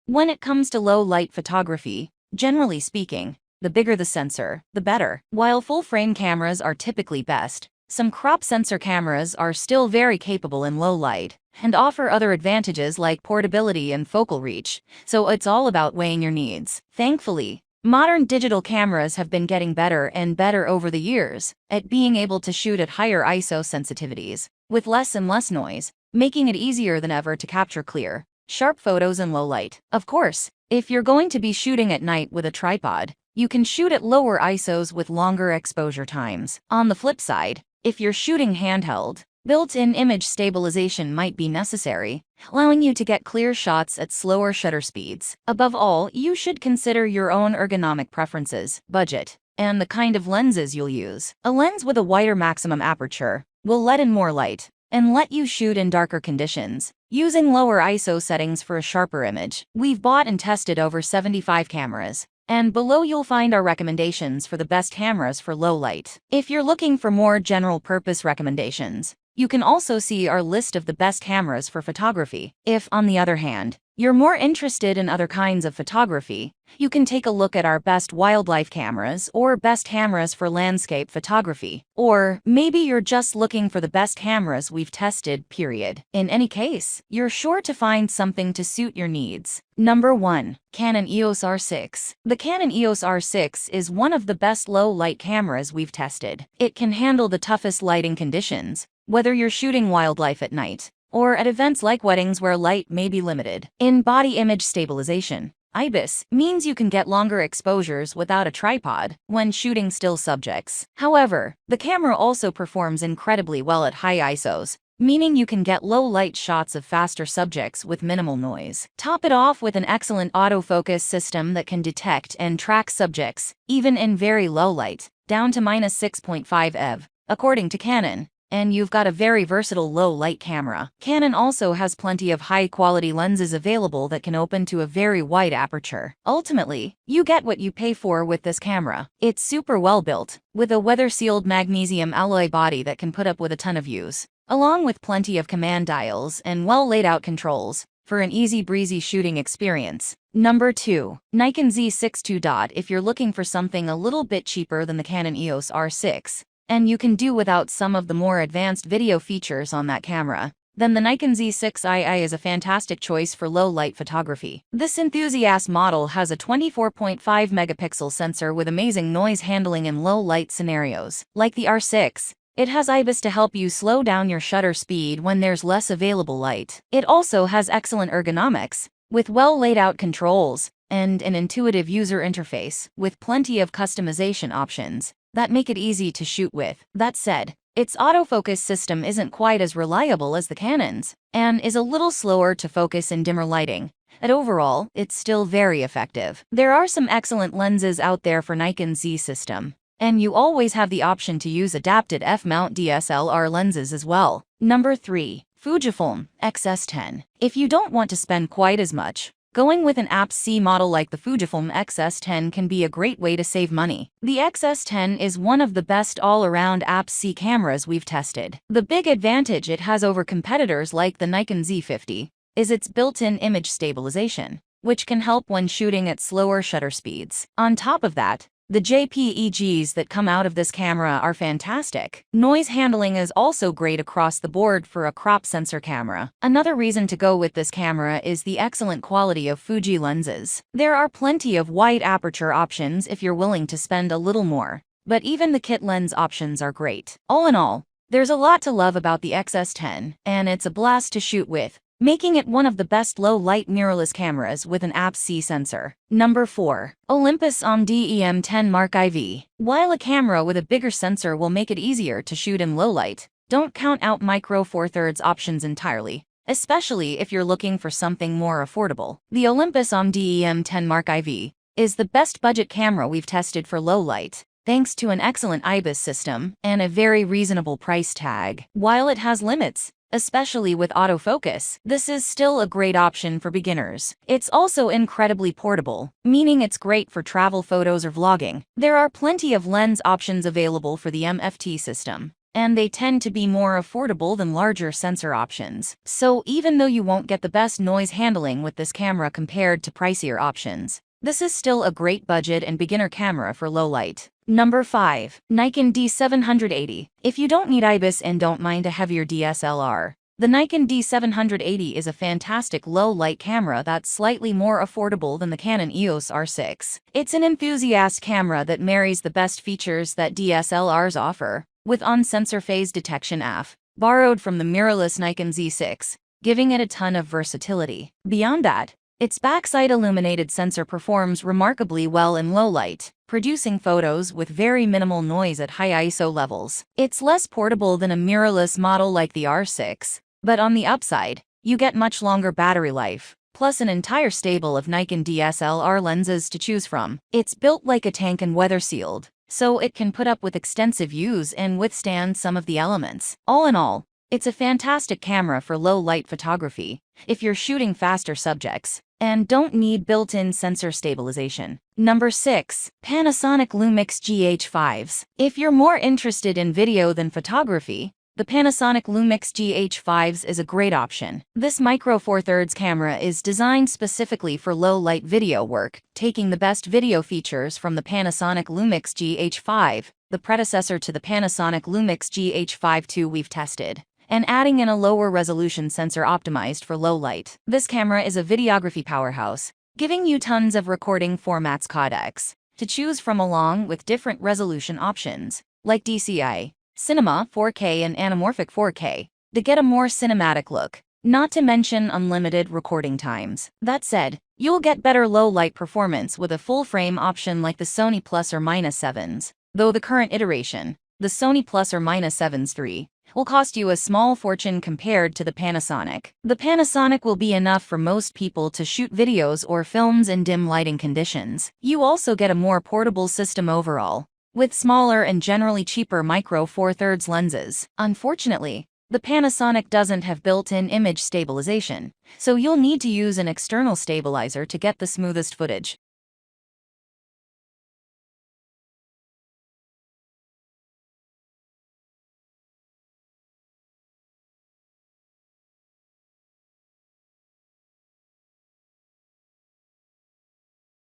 When it comes to low-light photography, generally speaking, the bigger the sensor, the better. While full-frame cameras are typically best, some crop sensor cameras are still very capable in low light and offer other advantages like portability and focal reach, so it's all about weighing your needs. Thankfully, modern digital cameras have been getting better and better over the years at being able to shoot at higher ISO sensitivities, with less and less noise, making it easier than ever to capture clear, sharp photos in low light. Of course, if you're going to be shooting at night with a tripod, you can shoot at lower ISOs with longer exposure times. On the flip side, if you're shooting handheld, built-in image stabilization might be necessary, allowing you to get clear shots at slower shutter speeds. Above all, you should consider your own ergonomic preferences, budget, and the kind of lenses you'll use. A lens with a wider maximum aperture will let in more light and let you shoot in darker conditions, using lower ISO settings for a sharper image. We've bought and tested over 75 cameras, and below you'll find our recommendations for the best cameras for low light. If you're looking for more general-purpose recommendations, you can also see our list of the best cameras for photography. If, on the other hand, you're more interested in other kinds of photography, you can take a look at our best wildlife cameras or best cameras for landscape photography. Or maybe you're just looking for the best cameras we've tested, period. In any case, you're sure to find something to suit your needs. Number 1. Canon EOS R6. The Canon EOS R6 is one of the best low-light cameras we've tested. It can handle the toughest lighting conditions, whether you're shooting wildlife at night or at events like weddings where light may be limited. In body image stabilization, IBIS means you can get longer exposures without a tripod when shooting still subjects. However, the camera also performs incredibly well at high ISOs, meaning you can get low-light shots of faster subjects with minimal noise. Top it off with an excellent autofocus system that can detect and track subjects, even in very low light, down to -6.5 eV, according to Canon, and you've got a very versatile low-light camera. Canon also has plenty of high-quality lenses available that can open to a very wide aperture. Ultimately, you get what you pay for with this camera. It's super well-built, with a weather-sealed magnesium alloy body that can put up with a ton of use, along with plenty of command dials and well-laid-out controls for an easy breezy shooting experience. Number 2. Nikon Z6II. If you're looking for something a little bit cheaper than the Canon EOS R6, and you can do without some of the more advanced video features on that camera, then the Nikon Z6II is a fantastic choice for low-light photography. This enthusiast model has a 24.5 megapixel sensor with amazing noise handling in low-light scenarios. Like the R6, it has IBIS to help you slow down your shutter speed when there's less available light. It also has excellent ergonomics, with well-laid-out controls and an intuitive user interface with plenty of customization options that make it easy to shoot with. That said, its autofocus system isn't quite as reliable as the Canon's and is a little slower to focus in dimmer lighting, but overall, it's still very effective. There are some excellent lenses out there for Nikon Z system, and you always have the option to use adapted f-mount DSLR lenses as well. Number 3. Fujifilm XS10. If you don't want to spend quite as much, going with an APS-C model like the Fujifilm XS10 can be a great way to save money. The XS10 is one of the best all-around APS-C cameras we've tested. The big advantage it has over competitors like the Nikon Z50 is its built-in image stabilization, which can help when shooting at slower shutter speeds. On top of that, the JPEGs that come out of this camera are fantastic. Noise handling is also great across the board for a crop sensor camera. Another reason to go with this camera is the excellent quality of Fuji lenses. There are plenty of wide aperture options if you're willing to spend a little more, but even the kit lens options are great. All in all, there's a lot to love about the XS10, and it's a blast to shoot with, making it one of the best low-light mirrorless cameras with an APS-C sensor. Number 4. Olympus DEM10 Mark IV. While a camera with a bigger sensor will make it easier to shoot in low light, don't count out micro four thirds options entirely, especially if you're looking for something more affordable. The Olympus DEM10 Mark IV is the best budget camera we've tested for low light, thanks to an excellent IBIS system and a very reasonable price tag. While it has limits, especially with autofocus, this is still a great option for beginners. It's also incredibly portable, meaning it's great for travel photos or vlogging. There are plenty of lens options available for the MFT system, and they tend to be more affordable than larger sensor options. So even though you won't get the best noise handling with this camera compared to pricier options, this is still a great budget and beginner camera for low light. Number 5. Nikon D780. If you don't need IBIS and don't mind a heavier DSLR, the Nikon D780 is a fantastic low-light camera that's slightly more affordable than the Canon EOS R6. It's an enthusiast camera that marries the best features that DSLRs offer, with on-sensor phase detection AF, borrowed from the mirrorless Nikon Z6, giving it a ton of versatility. Beyond that, its backside illuminated sensor performs remarkably well in low light, producing photos with very minimal noise at high ISO levels. It's less portable than a mirrorless model like the R6, but on the upside, you get much longer battery life, plus an entire stable of Nikon DSLR lenses to choose from. It's built like a tank and weather-sealed, so it can put up with extensive use and withstand some of the elements. All in all, it's a fantastic camera for low-light photography, if you're shooting faster subjects, and don't need built-in sensor stabilization. Number 6. Panasonic Lumix GH5s. If you're more interested in video than photography, the Panasonic Lumix GH5s is a great option. This Micro Four Thirds camera is designed specifically for low-light video work, taking the best video features from the Panasonic Lumix GH5, the predecessor to the Panasonic Lumix GH5 II we've tested, and adding in a lower resolution sensor optimized for low light. This camera is a videography powerhouse, giving you tons of recording formats codecs to choose from along with different resolution options, like DCI, Cinema 4K and Anamorphic 4K, to get a more cinematic look, not to mention unlimited recording times. That said, you'll get better low-light performance with a full-frame option like the Sony ±7s, though the current iteration, the Sony ±7s III, will cost you a small fortune compared to the Panasonic. The Panasonic will be enough for most people to shoot videos or films in dim lighting conditions. You also get a more portable system overall, with smaller and generally cheaper Micro Four Thirds lenses. Unfortunately, the Panasonic doesn't have built-in image stabilization, so you'll need to use an external stabilizer to get the smoothest footage.